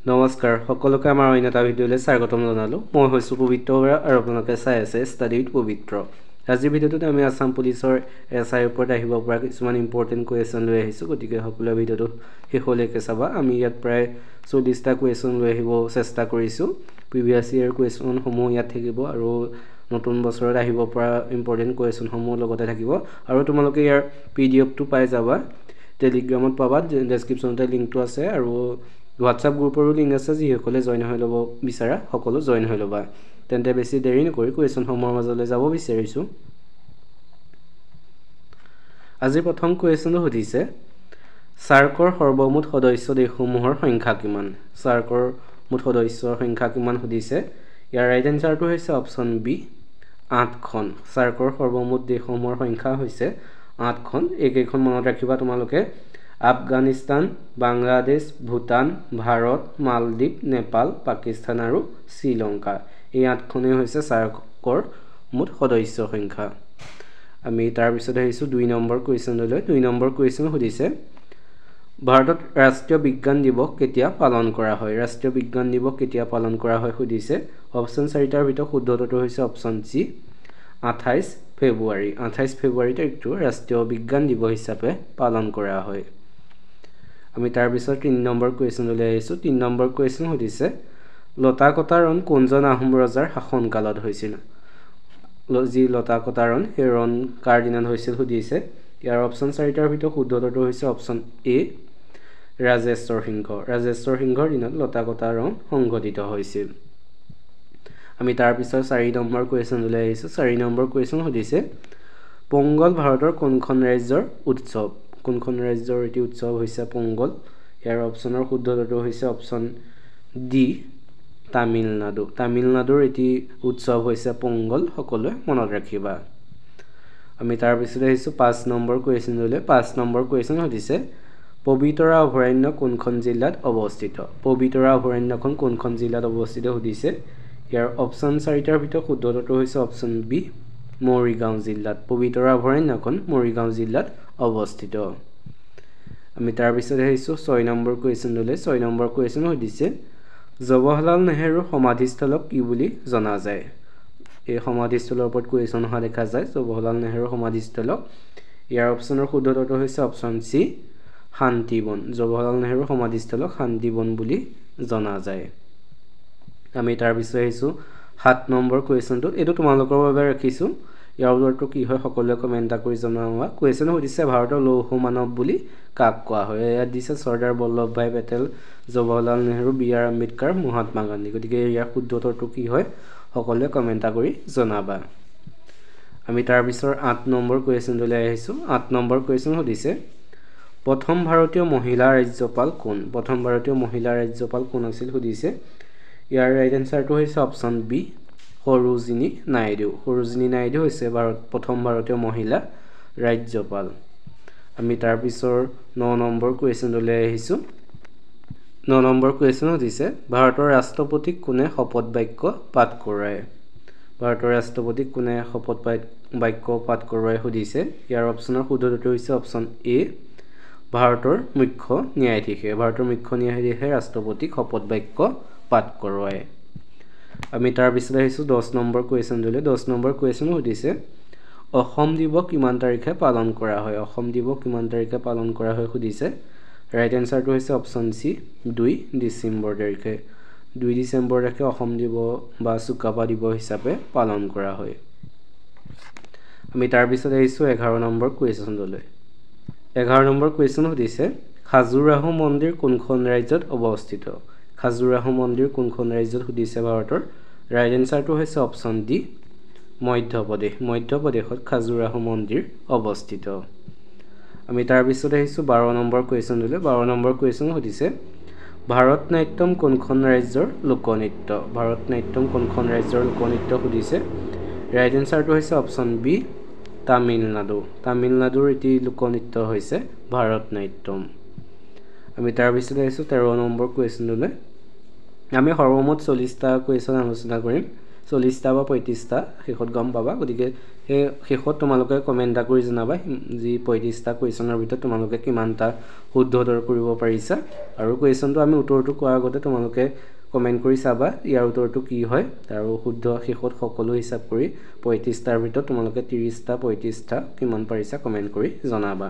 নমস্কাৰ সকলোকে আমাৰ অন্য এটা ভিডিঅ'লৈ স্বাগতম জনালোঁ। মই হৈছোঁ পবিত্ৰ বৰা আৰু আপোনালোকে চাই আছে ষ্টাডি উইথ পবিত্ৰ। আজিৰ ভিডিঅ'টোত আমি আছাম পুলিচৰ SI ওপৰত আহিব পৰা কিছুমান ইম্পৰ্টেণ্ট কুৱেশ্যন লৈ আহিছোঁ, গতিকে সকলোৱে ভিডিঅ'টো শেষলৈকে চাবা। আমি ইয়াত প্ৰায় 40টা কুৱেশ্যন লৈ আহিব চেষ্টা কৰিছোঁ। প্ৰিভিয়াছ ইয়েৰ কুৱেশ্যনসমূহ ইয়াত থাকিব আৰু নতুন বছৰত আহিব পৰা ইম্পৰ্টেণ্ট কুৱেশ্যনসমূহ লগতে থাকিব। আৰু তোমালোকে ইয়াৰ PDF-টো পাই যাবা, টেলিগ্ৰামত পাবা, ডেছক্ৰিপশ্যনতে লিংকটো আছে আৰু হোৱাটছআপ গ্ৰুপৰো লিংক আছে। যিসকলে জইন হৈ ল'ব বিচাৰা সকলো জইন হৈ ল'বা। তেন্তে বেছি দেৰি নকৰি কুৱেশ্যনসমূহৰ মাজলৈ যাব বিচাৰিছোঁ। আজিৰ প্ৰথম কুৱেশ্যনটো সুধিছে, সাৰ্কৰ সৰ্বমুঠ সদস্য দেশসমূহৰ সংখ্যা কিমান? সাৰ্কৰ মুঠ সদস্যৰ সংখ্যা কিমান সুধিছে। ইয়াৰ ৰাইট এনচাৰটো হৈছে অপশ্যন বি, 8খন। সাৰ্কৰ সৰ্বমুঠ দেশসমূহৰ সংখ্যা হৈছে 8খন। এইকেইখন মনত ৰাখিবা তোমালোকে: আফগানিস্তান, বাংলাদেশ, ভূটান, ভাৰত, মালদ্বীপ, নেপাল, পাকিস্তান আৰু শ্ৰীলংকা। এই 8খনেই হৈছে সাৰ্কৰ মুঠ সদস্য সংখ্যা। আমি তাৰপিছত আহিছোঁ 2 নম্বৰ কুৱেশ্যনলৈ। 2 নম্বৰ কুৱেশ্যন সুধিছে, ভাৰতত ৰাষ্ট্ৰীয় বিজ্ঞান দিৱস কেতিয়া পালন কৰা হয়? ৰাষ্ট্ৰীয় বিজ্ঞান দিৱস কেতিয়া পালন কৰা হয় সুধিছে। অপশ্যন 4টাৰ ভিতৰত শুদ্ধটো হৈছে অপশ্যন চি, 28 ফেব্ৰুৱাৰী। 28 ফেব্ৰুৱাৰী তাৰিখটো ৰাষ্ট্ৰীয় বিজ্ঞান দিৱস হিচাপে পালন কৰা হয়। আমি তাৰপিছত 3 নম্বৰ কুৱেশ্যনলৈ আহিছোঁ। 3 নম্বৰ কুৱেশ্যন সুধিছে, লতাকতাৰণ কোনজন আহোম ৰজাৰ শাসনকালত হৈছিল? যি লতাকতাৰণ সেই ৰণ কাৰ দিনত হৈছিল সুধিছে। ইয়াৰ অপশ্যন 4টাৰ ভিতৰত শুদ্ধটো হৈছে অপশ্যন এ, ৰাজেশ্বৰ সিংহ। ৰাজেশ্বৰ সিংহৰ দিনত লতাকতাৰণ সংঘটিত হৈছিল। আমি তাৰপিছত 4 নম্বৰ কুৱেশ্যনলৈ আহিছোঁ। 4 নম্বৰ কুৱেশ্যন সুধিছে, পোংগল ভাৰতৰ কোনখন ৰাজ্যৰ উৎসৱ? কোনখন ৰাজ্যৰ এটি উৎসৱ হৈছে পোংগল? ইয়াৰ অপশ্যনৰ শুদ্ধটো হৈছে অপশ্যন ডি, তামিলনাডু। তামিলনাডুৰ এটি উৎসৱ হৈছে পোংগল, সকলোৱে মনত ৰাখিবা। আমি তাৰপিছত আহিছোঁ 5 নম্বৰ কুৱেশ্যনলৈ। 5 নম্বৰ কুৱেশ্যন সুধিছে, পবিতৰা অভয়াৰণ্য কোনখন জিলাত অৱস্থিত? পবিতৰা অভয়াৰণ্যখন কোনখন জিলাত অৱস্থিত সুধিছে। ইয়াৰ অপশ্যন 4টাৰ ভিতৰত শুদ্ধটো হৈছে অপশ্যন বি, মৰিগাঁও জিলাত। পবিতৰা অভয়াৰণ্যখন মৰিগাঁও জিলাত অৱস্থিত। আমি তাৰপিছত আহিছোঁ 6 নম্বৰ কুৱেশ্যনলৈ। 6 নম্বৰ কুৱেশ্যন সুধিছে, জৱাহৰলাল নেহৰুৰ সমাধিস্থলক কি বুলি জনা যায়? এই সমাধিস্থলৰ ওপৰত কুৱেশ্যন অহা দেখা যায়, জৱাহৰলাল নেহৰুৰ সমাধিস্থলক। ইয়াৰ অপশ্যনৰ শুদ্ধটো হৈছে অপশ্যন চি, শান্তিবন। জৱাহৰলাল নেহৰুৰ সমাধিস্থলক শান্তিবন বুলি জনা যায়। আমি তাৰপিছত আহিছোঁ 7 নম্বৰ কুৱেশ্যনটো। এইটো তোমালোকৰ বাবে ৰাখিছোঁ। ইয়াৰ উত্তৰটো কি হয় সকলোৱে কমেণ্ট কৰি জনাবা। কুৱেশ্যন সুধিছে, ভাৰতৰ লৌহ মানৱ বুলি কাক কোৱা হয়? ইয়াত দিছে চৰ্দাৰ বল্লভভাই পেটেল, জৱাহৰলাল নেহৰু, BR আম্বেদকাৰ, মহাত্মা গান্ধী। গতিকে ইয়াৰ শুদ্ধ উত্তৰটো কি হয় সকলোৱে কমেণ্ট কৰি জনাবা। আমি তাৰপিছত 8 নম্বৰ কুৱেশ্যনলৈ আহিছোঁ। 8 নম্বৰ কুৱেশ্যন সুধিছে, প্ৰথম ভাৰতীয় মহিলা ৰাজ্যপাল কোন? প্ৰথম ভাৰতীয় মহিলা ৰাজ্যপাল কোন আছিল সুধিছে। ইয়াৰ ৰাইট এনচাৰটো হৈছে অপশ্যন বি, সৰোজিনী নাইডু। সৰোজিনী নাইডু হৈছে প্ৰথম ভাৰতীয় মহিলা ৰাজ্যপাল। আমি তাৰপিছৰ 9 নম্বৰ কুৱেশ্যনলৈ আহিছোঁ। 9 নম্বৰ কুৱেশ্যন সুধিছে, ভাৰতৰ ৰাষ্ট্ৰপতিক কোনে শপত বাক্য পাঠ কৰোৱায়? ভাৰতৰ ৰাষ্ট্ৰপতিক কোনে শপত বাক্য পাঠ কৰোৱাই সুধিছে। ইয়াৰ অপশ্যনৰ শুদ্ধটো হৈছে অপশ্যন এ, ভাৰতৰ মুখ্য ন্যায়াধীশে। ভাৰতৰ মুখ্য ন্যায়াধীশে ৰাষ্ট্ৰপতিক শপত বাক্য পাঠ কৰোৱায়। আমি তাৰপিছত আহিছোঁ 10 নম্বৰ কুৱেশ্যনলৈ। 10 নম্বৰ কুৱেশ্যন সুধিছে, অসম দিৱস কিমান তাৰিখে পালন কৰা হয়? অসম দিৱস কিমান তাৰিখে পালন কৰা হয় সুধিছে। ৰাইট এনচাৰটো হৈছে অপশ্যন চি, 2 ডিচেম্বৰ তাৰিখে। 2 ডিচেম্বৰ তাৰিখে অসম দিৱস বা চুকাফা দিৱস হিচাপে পালন কৰা হয়। আমি তাৰপিছত আহিছোঁ 11 নম্বৰ কুৱেশ্যনলৈ। 11 নম্বৰ কুৱেশ্যন সুধিছে, খাজুৰাহো মন্দিৰ কোনখন ৰাজ্যত অৱস্থিত? খাজুৰাহো মন্দিৰ কোনখন ৰাজ্যত সুধিছে ভাৰতৰ। ৰাইট এনচাৰটো হৈছে অপশ্যন ডি, মধ্যপ্ৰদেশ। মধ্যপ্ৰদেশত খাজুৰাহো মন্দিৰ অৱস্থিত। আমি তাৰপিছত আহিছোঁ 12 নম্বৰ কুৱেশ্যনলৈ। 12 নম্বৰ কুৱেশ্যন সুধিছে, ভাৰত নাট্যম কোনখন ৰাজ্যৰ লোকনৃত্য? ভাৰত নাট্যম কোনখন ৰাজ্যৰ লোকনৃত্য সুধিছে। ৰাইট এনচাৰটো হৈছে অপশ্যন বি, তামিলনাডু। তামিলনাডুৰ এটি লোকনৃত্য হৈছে ভাৰত নাট্যম। আমি তাৰপিছত আহিছোঁ 13 নম্বৰ কুৱেশ্যনলৈ। আমি সৰ্বমুঠ 40টা কুৱেশ্যন আলোচনা কৰিম। 40টা বা 35টা শেষত গম পাবা গতিকে সেই শেষত তোমালোকে কমেণ্ট এটা কৰি জনাবা যি 35টা কুৱেশ্যনৰ ভিতৰত তোমালোকে কিমানটা শুদ্ধ উত্তৰ কৰিব পাৰিছা আৰু কুৱেশ্যনটো আমি উত্তৰটো কোৱাৰ আগতে তোমালোকে কমেণ্ট কৰি চাবা ইয়াৰ উত্তৰটো কি হয় আৰু শুদ্ধ শেষত সকলো হিচাপ কৰি 35টাৰ ভিতৰত তোমালোকে 30টা 35টা কিমান পাৰিছা কমেণ্ট কৰি জনাবা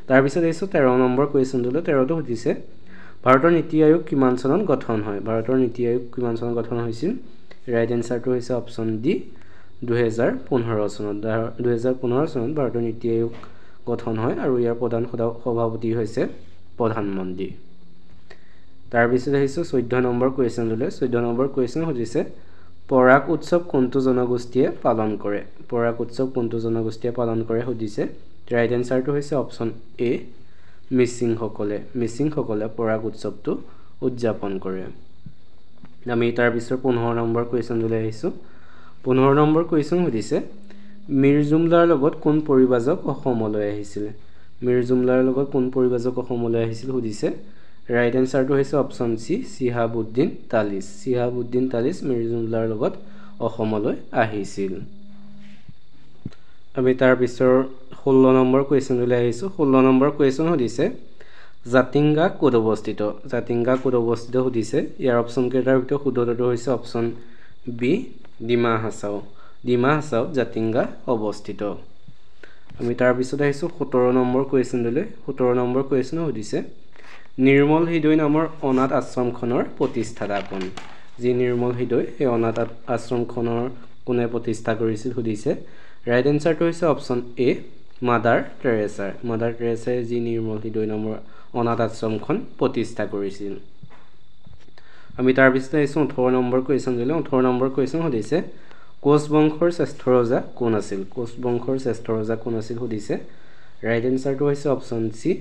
তাৰপিছত আহিছোঁ 13 নম্বৰ কুৱেশ্যনটোলৈ 13টো সুধিছে ভাৰতৰ নীতি আয়োগ কিমান চনত গঠন হয় ভাৰতৰ নীতি আয়োগ কিমান চনত গঠন হৈছিল ৰাইট এনসাৰটো হৈছে অপশ্যন ডি 2015 চনত 2015 চনত ভাৰতৰ নীতি আয়োগ গঠন হয় আৰু ইয়াৰ প্ৰধান সভাপতি হৈছে প্ৰধানমন্ত্ৰী তাৰপিছত আহিছোঁ 14 নম্বৰ কুৱেশ্যনটোলৈ 14 নম্বৰ কুৱেশ্যন সুধিছে পৰাগ উৎসৱ কোনটো জনগোষ্ঠীয়ে পালন কৰে পৰাগ উৎসৱ কোনটো জনগোষ্ঠীয়ে পালন কৰে সুধিছে ৰাইট এনসাৰটো হৈছে অপশ্যন এ মিচিংসকলে পৰাগ উৎসৱটো উদযাপন কৰে আমি তাৰপিছত 15 নম্বৰ কুৱেশ্যনটোলৈ আহিছোঁ 15 নম্বৰ কুৱেশ্যন সুধিছে মীৰ জুমলাৰ লগত কোন পৰিব্ৰাজক অসমলৈ আহিছিল মীৰ জুমলাৰ লগত কোন পৰিব্ৰাজক অসমলৈ আহিছিল সুধিছে ৰাইট এনসাৰটো হৈছে অপশ্যন চি চিহাবুদ্দিন তালিচ মীৰ জুমলাৰ লগত অসমলৈ আহিছিল আমি তাৰপিছৰ 16 নম্বৰ কুৱেশ্যনলৈ আহিছোঁ 16 নম্বৰ কুৱেশ্যন সুধিছে জাতিংগা ক'ত অৱস্থিত সুধিছে ইয়াৰ অপশ্যন কেইটাৰ ভিতৰত শুদ্ধ উত্তৰটো হৈছে অপশ্যন বি ডিমা হাছাও জাতিংগা অৱস্থিত আমি তাৰপিছত আহিছোঁ 17 নম্বৰ কুৱেশ্যনলৈ 17 নম্বৰ কুৱেশ্যন সুধিছে নিৰ্মল হৃদয় নামৰ অনাথ আশ্ৰমখনৰ প্ৰতিষ্ঠাতা কোন যি নিৰ্মল হৃদয় সেই অনাথ আশ্ৰমখনৰ কোনে প্ৰতিষ্ঠা কৰিছিল সুধিছে ৰাইট এনসাৰটো হৈছে অপশ্যন এ মাদাৰ টেৰেছাই যি নিৰ্মল হৃদয় নামৰ অনাথ আশ্ৰমখন প্ৰতিষ্ঠা কৰিছিল আমি তাৰপিছত আহিছোঁ 18 নম্বৰ কুৱেশ্যনলৈ 18 নম্বৰ কুৱেশ্যন সুধিছে কোচ বংশৰ শ্ৰেষ্ঠ ৰজা কোন আছিল সুধিছে ৰাইট এনসাৰটো হৈছে অপশ্যন চি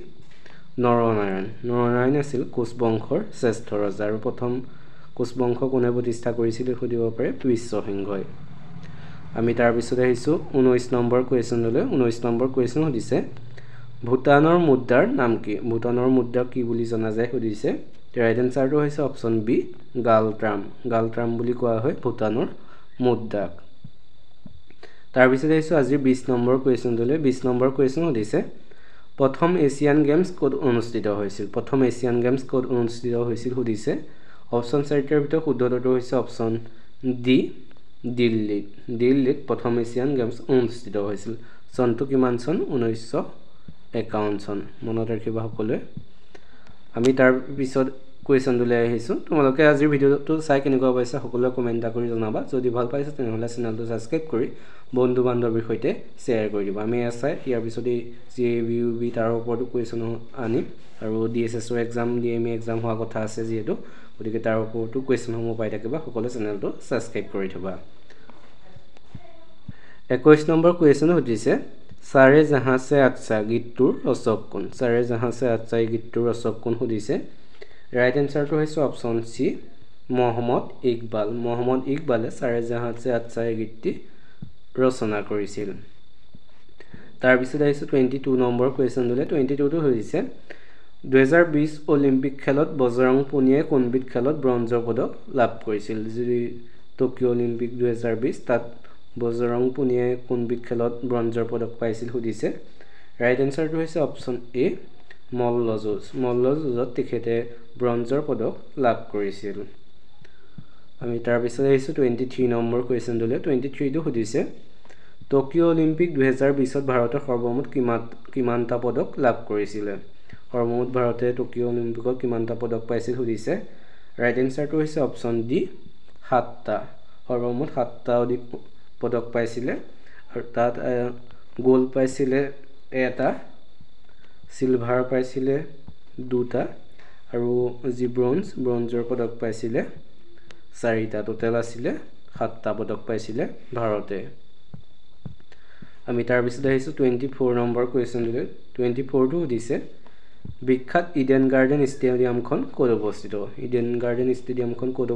নৰনাৰায়ণ আছিল কোচ বংশৰ শ্ৰেষ্ঠ ৰজা আৰু প্ৰথম কোচ বংশ কোনে প্ৰতিষ্ঠা কৰিছিল সুধিব পাৰে বিশ্বসিংহই আমি তাৰপিছত আহিছোঁ 19 নম্বৰ কুৱেশ্যনলৈ 19 নম্বৰ কুৱেশ্যন সুধিছে ভূটানৰ মুদ্ৰাৰ নাম কি মুদ্ৰা কি বুলি জনা যায় সুধিছে ৰাইট এনসাৰটো হৈছে অপশ্যন বি গালট্ৰাম বুলি কোৱা হয় ভূটানৰ মুদ্ৰাক তাৰপিছত আহিছোঁ আজিৰ 20 নম্বৰ কুৱেশ্যনলৈ 20 নম্বৰ কুৱেশ্যন সুধিছে প্ৰথম এছিয়ান গেমছ ক'ত অনুষ্ঠিত হৈছিল সুধিছে অপশ্যন 4টাৰ ভিতৰত শুদ্ধ উত্তৰটো হৈছে অপশ্যন ডি দিল্লীত প্ৰথম এছিয়ান গেমছ অনুষ্ঠিত হৈছিল চনটো কিমান চন 1951 চন মনত ৰাখিবা সকলোৱে আমি তাৰপিছত কুৱেশ্যনটোলৈ আহিছোঁ তোমালোকে আজিৰ ভিডিঅ'টো চাই কেনেকুৱা পাইছা সকলোৱে কমেণ্ট কৰি জনাবা যদি ভাল পাইছা তেনেহ'লে চেনেলটো ছাবস্ক্ৰাইব কৰি বন্ধু বান্ধৱীৰ সৈতে শ্বেয়াৰ কৰি দিবা আমি ইয়াৰ পিছতে JBUB তাৰ ওপৰতো কুৱেশ্যন আনিম আৰু DSSO এক্সাম DME এক্সাম হোৱা কথা আছে যিহেতু গতিকে তাৰ ওপৰতো কুৱেশ্যনসমূহ পাই থাকিবা সকলোৱে চেনেলটো ছাবস্ক্ৰাইব কৰি থবা 21 নম্বৰ কুৱেশ্যন সুধিছে সাৰে জাহাঁ সে আচ্ছা গীতটোৰ ৰচক কোন সুধিছে ৰাইট এনসাৰটো হৈছে অপশ্যন চি মহম্মদ ইকবালে সাৰে জাহাঁ সে আচ্ছা এই গীতটি ৰচনা কৰিছিল তাৰপিছত আহিছোঁ 22 নম্বৰ কুৱেশ্যনলৈ 22টো সুধিছে 2020 অলিম্পিক খেলত বজৰং পুনিয়াই কোনবিধ খেলত ব্ৰঞ্জৰ পদক লাভ কৰিছিল যি টকিঅ' অলিম্পিক 2020 তাত বজৰং পুনিয়াই কোনবিধ খেলত ব্ৰঞ্জৰ পদক পাইছিল সুধিছে ৰাইট এনসাৰটো হৈছে অপশ্যন এ মল্লযুঁজত তেখেতে ব্ৰঞ্জৰ পদক লাভ কৰিছিল আমি তাৰপিছত আহিছোঁ 23 নম্বৰ কুৱেশ্যনটোলৈ 23টো সুধিছে টকিঅ' অলিম্পিক 2020ত ভাৰতে সৰ্বমুঠ কিমানটা পদক লাভ কৰিছিলে সৰ্বমুঠ ভাৰতে টকিঅ' অলিম্পিকত কিমানটা পদক পাইছিল সুধিছে ৰাইট এনসাৰটো হৈছে অপশ্যন ডি 7টা সৰ্বমুঠ 7টা পদক পাইছিলে আৰু তাত গোল্ড পাইছিলে 1টা সিলভাৰ পাইছিলে 2টা আৰু যি ব্ৰঞ্জৰ পদক পাইছিলে 4টা টোটেল আছিলে 7টা পদক পাইছিলে ভাৰতে আমি তাৰপিছত আহিছোঁ 24 নম্বৰ কুৱেশ্যনলৈ 24টো সুধিছে বিখ্যাত ইডেন গাৰ্ডেন ষ্টেডিয়ামখন ক'ত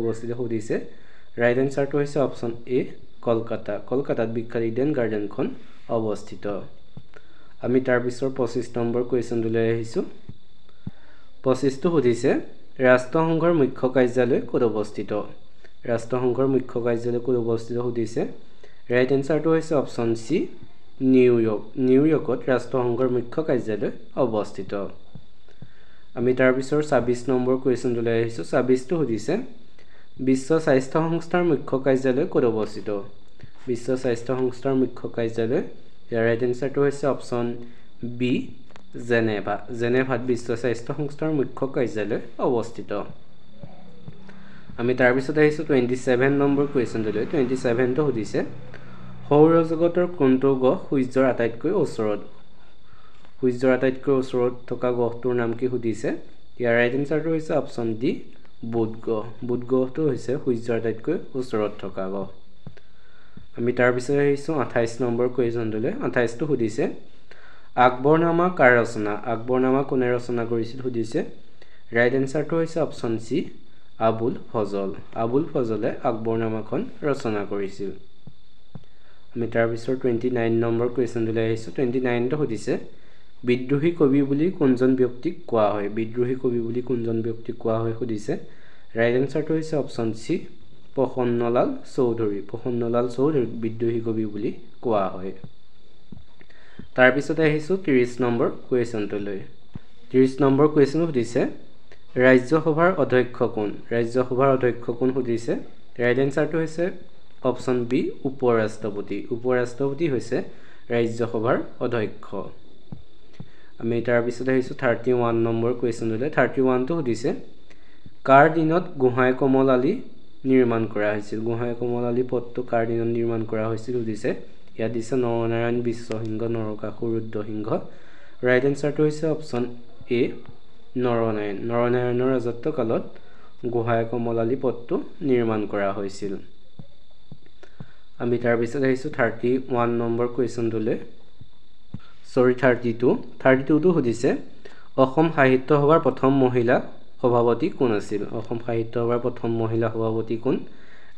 অৱস্থিত সুধিছে ৰাইট এনসাৰটো হৈছে অপশ্যন এ কলকাতাত বিখ্যাত ইডেন গাৰ্ডেনখন অৱস্থিত আমি তাৰপিছৰ 25 নম্বৰ কুৱেশ্যনলৈ আহিছোঁ 25টো সুধিছে ৰাষ্ট্ৰসংঘৰ মুখ্য কাৰ্যালয় ক'ত অৱস্থিত ৰাষ্ট্ৰসংঘৰ মুখ্য কাৰ্যালয় ক'ত অৱস্থিত সুধিছে ৰাইট এনসাৰটো হৈছে অপচন সি নিউয়ৰ্ক নিউয়ৰ্কত ৰাষ্ট্ৰসংঘৰ মুখ্য কাৰ্যালয় অৱস্থিত আমি তাৰ পিছৰ 26 নম্বৰ কোৱেশ্চনটো লৈ আহিছো 26টো সুধিছে বিশ্ব স্বাস্থ্য সংস্থাৰ মুখ্য কাৰ্যালয় ক'ত অৱস্থিত বিশ্ব স্বাস্থ্য সংস্থাৰ মুখ্য কাৰ্যালয় ইয়াৰ ৰাইট এনসাৰটো হৈছে অপচন বি জেনেভা জেনেভাত বিশ্ব স্বাস্থ্য সংস্থাৰ মুখ্য কাৰ্যালয় অৱস্থিত আমি তাৰ পিছত আহিছো 27 নম্বৰ কোৱেশ্চনটোলৈ 27টো সুধিছে সৌৰজগতৰ কোনটো গ্ৰহ সূৰ্যৰ আটাইতকৈ ওচৰত থকা গ্ৰহটোৰ নাম কি সুধিছে ইয়াৰ ৰাইট এনসাৰটো হৈছে অপচন ডি বুধ গ্ৰহটো হৈছে সূৰ্যৰ আটাইতকৈ ওচৰত থকা গ্ৰহ আমি তাৰ পিছত আহিছো 28 নম্বৰ কোৱেশ্চনটোলৈ 28টো সুধিছে আকবৰনামা কাৰ ৰচনা আকবৰনামা কোনে ৰচনা কৰিছিল সুধিছে ৰাইট এনসাৰটো হৈছে অপচন সি আবুল ফজলে আকবৰনামাখন ৰচনা কৰিছিল আমি তাৰ পিছত 29 নম্বৰ কোৱেশ্চনটোলৈ আহিছো 29টো সুধিছে বিদ্ৰোহী কবি বুলি কোনজন ব্যক্তিক কোৱা হয় সুধিছে ৰাইট এনসাৰটো হৈছে অপচন সি প্ৰসন্নলাল চৌধুৰী বিদ্ৰোহী কবি বুলি কোৱা হয় তাৰ পিছত আহিছো 30 নম্বৰ কোৱেশ্চনটোলৈ 30 নম্বৰ কোৱেশ্চন সুধিছে ৰাজ্যসভাৰ অধ্যক্ষ কোন সুধিছে ৰাইট এনসাৰটো হৈছে অপচন বি উপৰাষ্ট্ৰপতি হৈছে ৰাজ্যসভাৰ অধ্যক্ষ আমি তাৰ পিছত আহিছো 31 নম্বৰ কোৱেশ্চনটোলৈ 31টো সুধিছে কাৰ দিনত গোহাঁই কমল আলী নিৰ্মাণ কৰা হৈছিল সুধিছে ইয়াত দিছে নৰনাৰায়ণ বিশ্বসিংহ নৰকাসুৰ ৰুদ্ৰসিংহ ৰাইট এনসাৰটো হৈছে অপচন এ নৰনাৰায়ণৰ ৰাজত্ব কালত গোহাঁই কমল আলী পথটো নিৰ্মাণ কৰা হৈছিল আমি তাৰ পিছত আহিছো 31 নম্বৰ কোৱেশ্চনটোলৈ 32টো সুধিছে অসম সাহিত্য সভাৰ প্ৰথম মহিলা সভাপতি কোন আছিল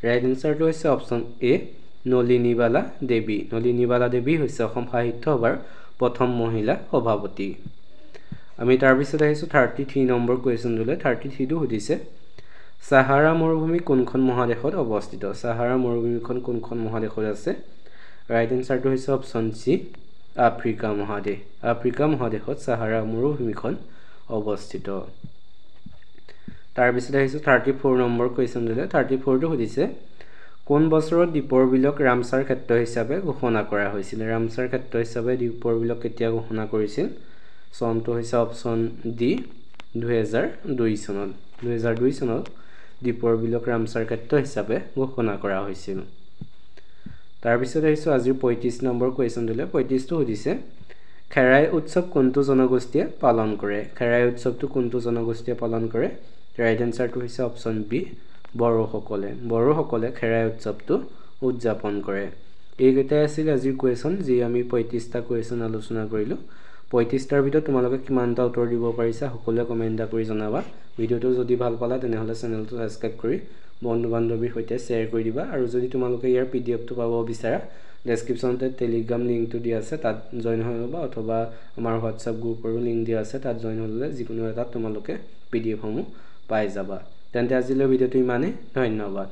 ৰাইট এনসাৰটো হৈছে অপচন এ নলিনীবালা দেৱী হৈছে অসম সাহিত্য সভাৰ প্ৰথম মহিলা সভাপতি আমি তাৰ পিছত আহিছো 33 নম্বৰ কোৱেশ্চনটোলৈ 33টো সুধিছে সাহাৰা মৰুভূমি কোনখন মহাদেশত অৱস্থিত কোনখন মহাদেশত আছে ৰাইট এনসাৰটো হৈছে অপচন সি আফ্ৰিকা মহাদেশত সাহাৰা মৰুভূমিখন অৱস্থিত তাৰ পিছত আহিছো 34 নম্বৰ কোৱেশ্চনটোলৈ 34টো সুধিছে কোন বছৰত দীপৰ বিলক ৰামসাৰ ক্ষেত্ৰ হিচাপে ঘোষণা কৰা হৈছিল দীপৰ বিলক কেতিয়া ঘোষণা কৰিছিল চনটো হৈছে অপচন ডি 2002 চনত দীপৰ বিলক ৰামসাৰ ক্ষেত্ৰ হিচাপে ঘোষণা কৰা হৈছিল তাৰ পিছত আহিছো আজিৰ 35 নম্বৰ কোৱেশ্চনটোলৈ 35টো সুধিছে খেৰাই উৎসৱ কোনটো জনগোষ্ঠীয়ে পালন কৰে ৰাইট এনসাৰটো হৈছে অপচন বি বড়োসকলে খেৰাই উৎসৱটো উদযাপন কৰে এইকেইটাই আছিল আজিৰ কোৱেশ্চন যি আমি 35টা কোৱেশ্চন আলোচনা কৰিলো 35টাৰ ভিতৰত তোমালোকে কিমানটা উত্তৰ দিব পাৰিছা সকলোৱে কমেন্ট কৰি জনাবা ভিডিওটো যদি ভাল পালা তেনেহলে চেনেলটো সাবস্ক্ৰাইব কৰি বন্ধু বান্ধৱীৰ সৈতে শেয়াৰ কৰি দিবা আৰু যদি তোমালোকে ইয়াৰ পিডিএফটো পাব বিচাৰা ডেসক্ৰিপচনতে টেলিগ্ৰাম লিংকটো দিয়া আছে তাত জয়েন হৈ ল'বা অথবা আমাৰ হোৱাটছআপ গ্ৰুপৰো লিংক দিয়া আছে তাত জয়েন হ'লে যিকোনো এটা তোমালোকে পিডিএফ সমূহ পাই যাবা তেন্তে আজিলৈ ভিডিওটো ইমানেই ধন্যবাদ